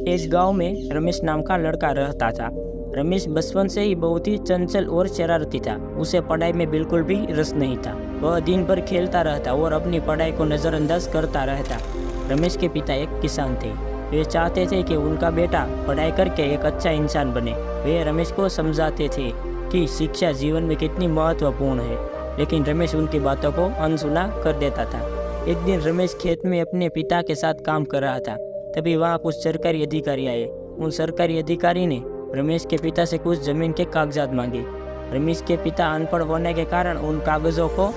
एक गांव में रमेश नाम का लड़का रहता था। रमेश बचपन से ही बहुत ही चंचल और शरारती था। उसे पढ़ाई में बिल्कुल भी रस नहीं था। वह दिन भर खेलता रहता और अपनी पढ़ाई को नज़रअंदाज करता रहता। रमेश के पिता एक किसान थे। वे चाहते थे कि उनका बेटा पढ़ाई करके एक अच्छा इंसान बने। वे रमेश को समझाते थे कि शिक्षा जीवन में कितनी महत्वपूर्ण है, लेकिन रमेश उनकी बातों को अनसुना कर देता था। एक दिन रमेश खेत में अपने पिता के साथ काम कर रहा था। तभी वहाँ कुछ सरकारी अधिकारी आए। उन सरकारी अधिकारी ने रमेश के पिता से कुछ जमीन के कागजात मांगे। रमेश के पिता अनपढ़ होने के कारण उन कागजों को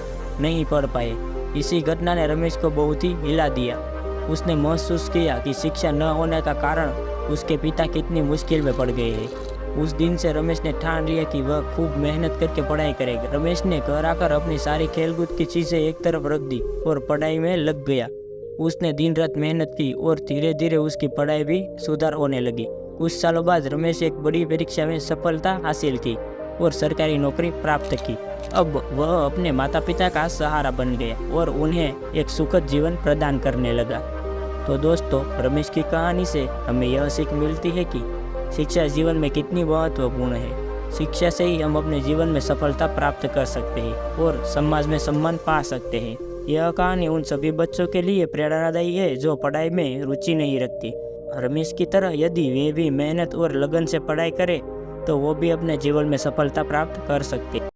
नहीं पढ़ पाए। इसी घटना ने रमेश को बहुत ही हिला दिया। उसने महसूस किया कि शिक्षा न होने का कारण उसके पिता कितनी मुश्किल में पड़ गए हैं। उस दिन से रमेश ने ठान लिया कि वह खूब मेहनत करके पढ़ाई करेगा। रमेश ने घर आकर अपनी सारी खेलकूद की चीज़ें एक तरफ रख दी और पढ़ाई में लग गया। उसने दिन रात मेहनत की और धीरे धीरे उसकी पढ़ाई भी सुधार होने लगी। कुछ सालों बाद रमेश एक बड़ी परीक्षा में सफलता हासिल की और सरकारी नौकरी प्राप्त की। अब वह अपने माता पिता का सहारा बन गया और उन्हें एक सुखद जीवन प्रदान करने लगा। तो दोस्तों, रमेश की कहानी से हमें यह सीख मिलती है कि शिक्षा जीवन में कितनी महत्वपूर्ण है। शिक्षा से ही हम अपने जीवन में सफलता प्राप्त कर सकते हैं और समाज में सम्मान पा सकते हैं। यह कहानी उन सभी बच्चों के लिए प्रेरणादायी है जो पढ़ाई में रुचि नहीं रखती। रमेश की तरह यदि वे भी मेहनत और लगन से पढ़ाई करें तो वो भी अपने जीवन में सफलता प्राप्त कर सकते हैं।